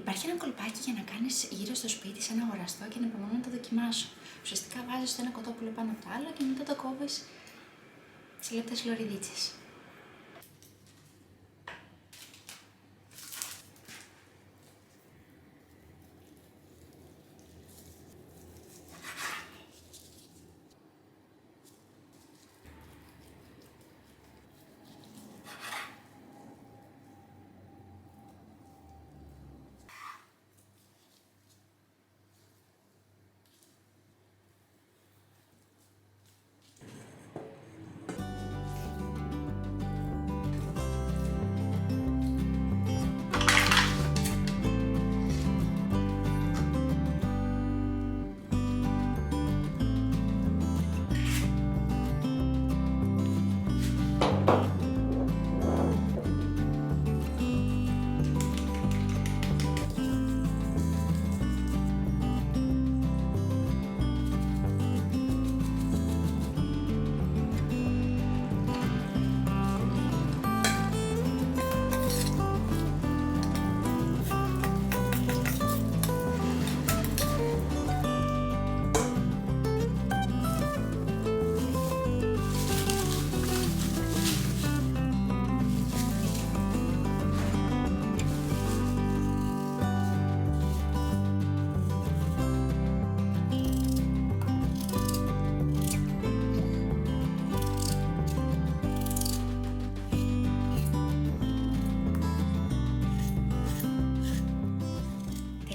Υπάρχει ένα κολπάκι για να κάνεις γύρω στο σπίτι σε ένα αγοραστό και να προλάβω να το δοκιμάσω. Ουσιαστικά βάζεις το ένα κοτόπουλο πάνω από το άλλο και μετά το κόβεις σε λεπτές λωριδίτσες.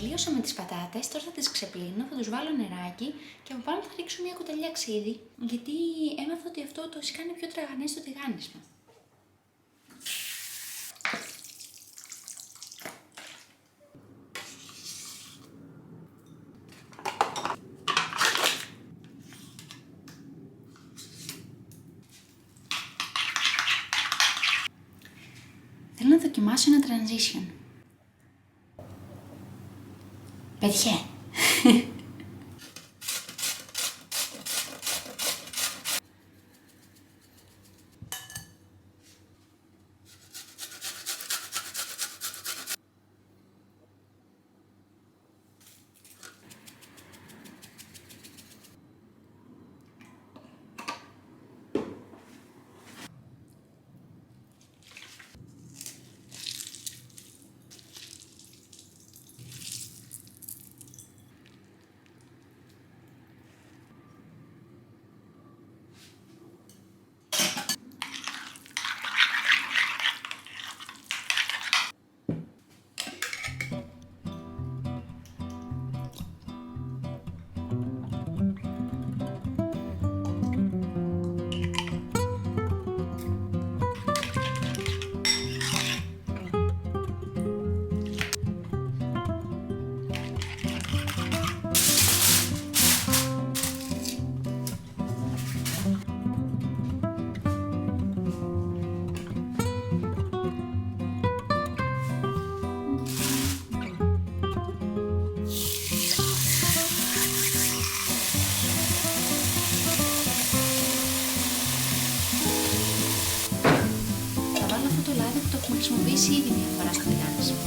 Τελείωσα με τις πατάτες, τώρα θα τις ξεπλύνω, θα τους βάλω νεράκι και από πάνω θα ρίξω μια κουταλιά ξύδι, γιατί έμαθα ότι αυτό το κάνει πιο τραγανές στο τηγάνισμα. Θέλω να δοκιμάσω ένα transition. Πέτυχε. Χρησιμοποιήσει ήδη μια φορά στο τηγάνισμα.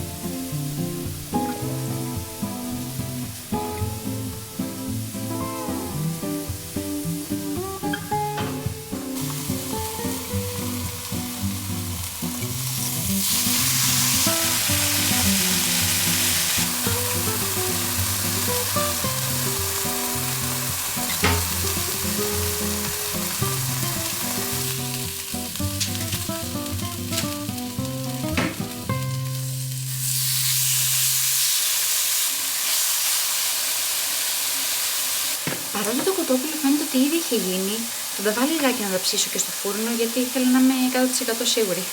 Παρόλο το κοτόπουλο φαίνεται ότι ήδη είχε γίνει, θα τα βάλω λιγάκι να τα ψήσω και στο φούρνο γιατί θέλω να είμαι 100% σίγουρη.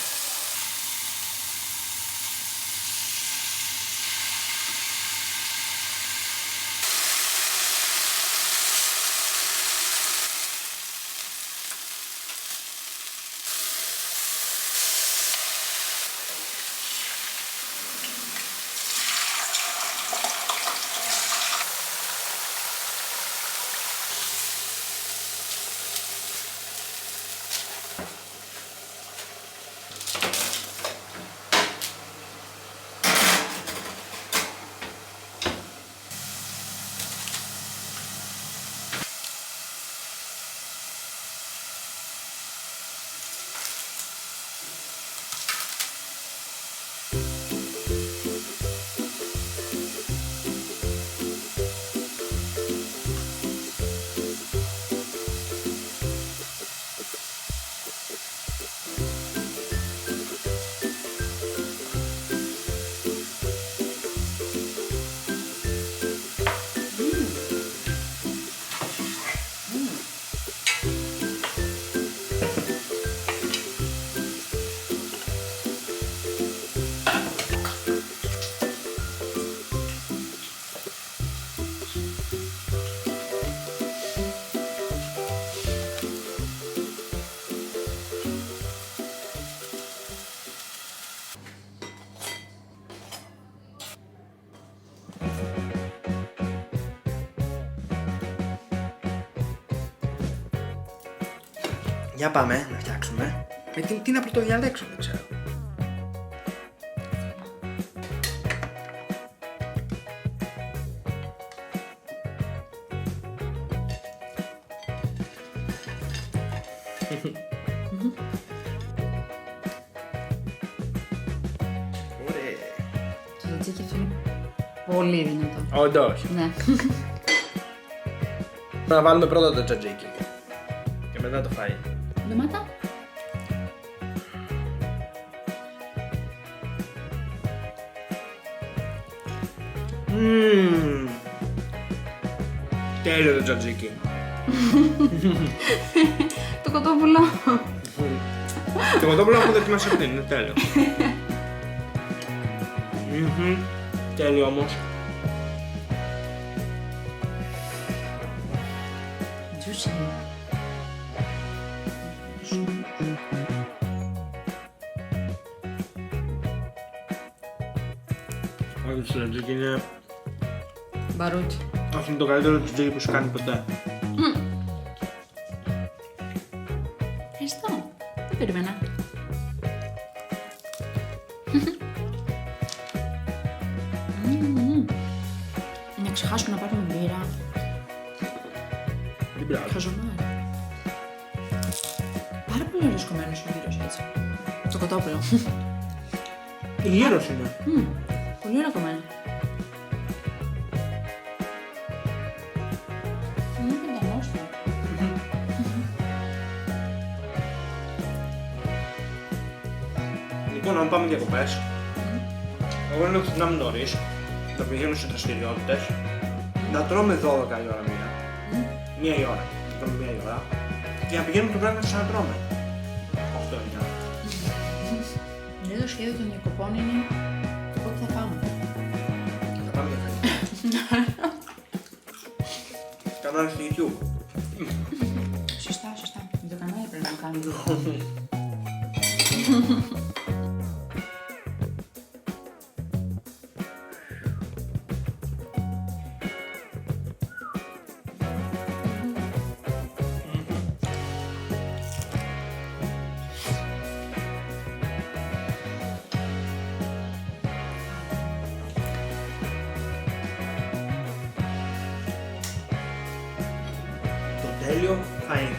Για πάμε να φτιάξουμε. Τι να πρωτοδιαλέξω, δεν ξέρω. Ωραία. Το τζατζίκι αυτό είναι πολύ δυνατό. Όντως. Ναι. Να βάλουμε πρώτα το τζατζίκι και μετά το φαΐ. Ντομάτα. Τέλειο το τζατζίκι. Το κοτόπουλο. Το κοτόπουλο έχω δοκιμάσει πριν, είναι τέλειο. Τέλειο όμως. Juicy. Όχι, το τζατζίκι είναι... Μπαρούτσι. Όχι, είναι το καλύτερο τζατζίκι που σου κάνει ποτέ. Ευχαριστώ. Δεν περίμενα. Να ξεχάσουμε να πάρουμε μπύρα. Δεν πειράζει. Χαζομάρι. Πάρα πολύ ωραίος κομμένος ο γύρος έτσι. Το κοτόπουλο. Γύρος είναι. Πολύ ωραίο κομμένο. Είναι πεντανός του. Λοιπόν, αν πάμε διακοπές, εγώ είναι να ξυπνάμε νωρίς, να πηγαίνουμε σε δραστηριότητες, να τρώμε 12 η ώρα μία η ώρα, να τρώμε μία η ώρα, και να πηγαίνουμε το βράδυ να ξανατρώμε. 8-9. Το σχέδιο των διακοπών είναι το πότε θα πάμε. Θα πάμε για φαγητό. Κανάλι στο YouTube. Σωστά, σωστά. Με το κανάλι πρέπει να το κάνουμε. Το τέλειο θα είναι.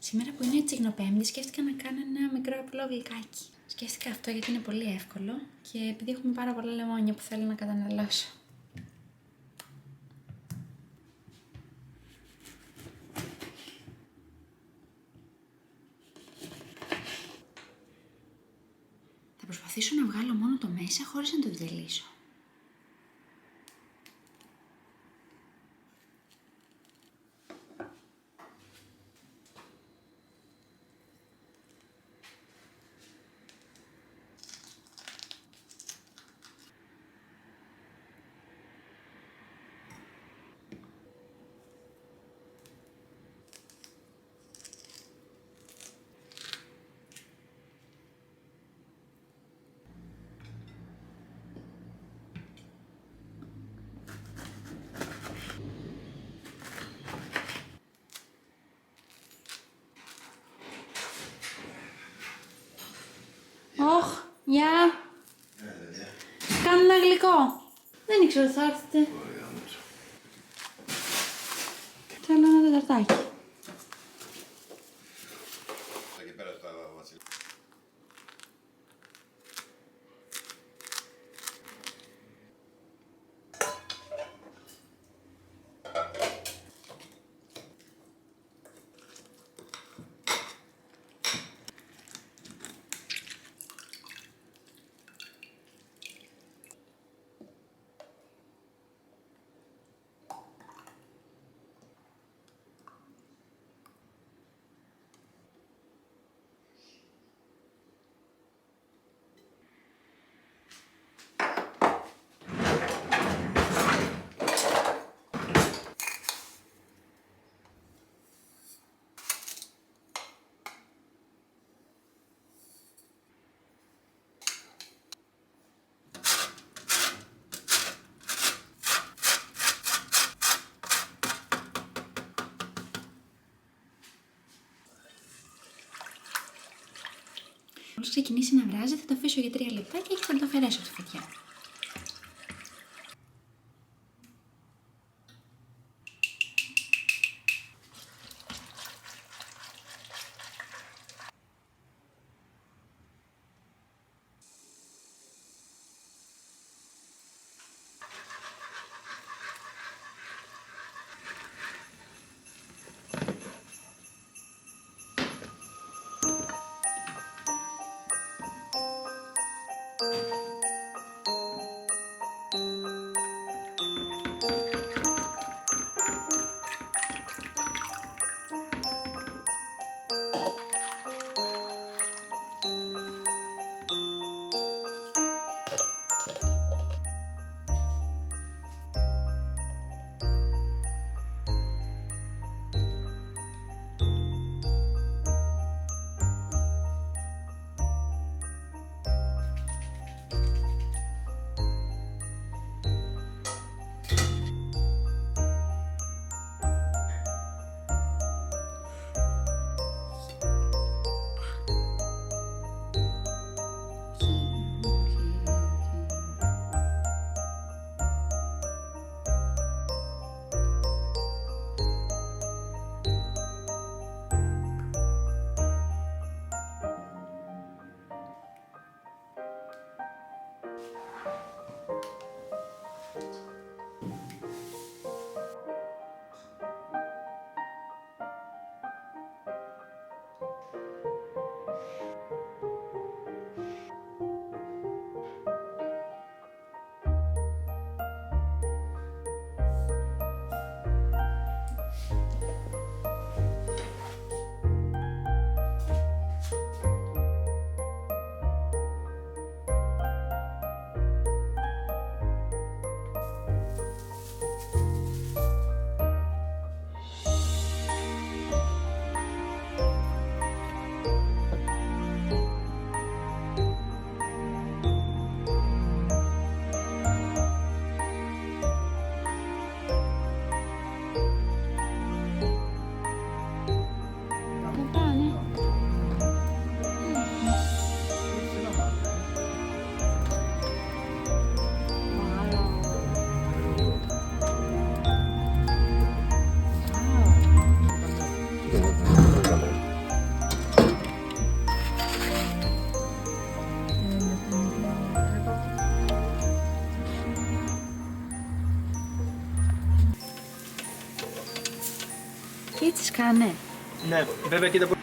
Σήμερα που είναι Τσικνοπέμπτη, σκέφτηκα να κάνω ένα μικρό απλό γλυκάκι. Σκέφτηκα αυτό γιατί είναι πολύ εύκολο και επειδή έχουμε πάρα πολλά λεμόνια που θέλω να καταναλώσω. Θα προσπαθήσω να βγάλω μόνο το μέσα χωρίς να το διδελήσω. Γεια. Κάνω ένα γλυκό. Δεν ήξερα ότι θα έρθετε. Θέλω ένα τεταρτάκι. Μόλις ξεκινήσει να βράζει, θα το αφήσω για 3 λεπτάκια και θα το αφαιρέσω από τη φωτιά. Και έτσι σκάνε. Ναι, βέβαια κοίτα που...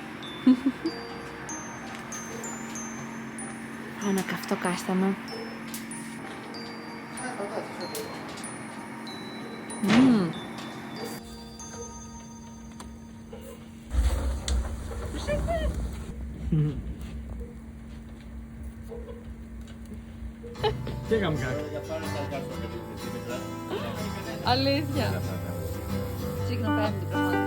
Ένα καυτό κάστανο. Τι έκαμε κάτι. Αλήθεια. Συγγνώμη, πέρα με το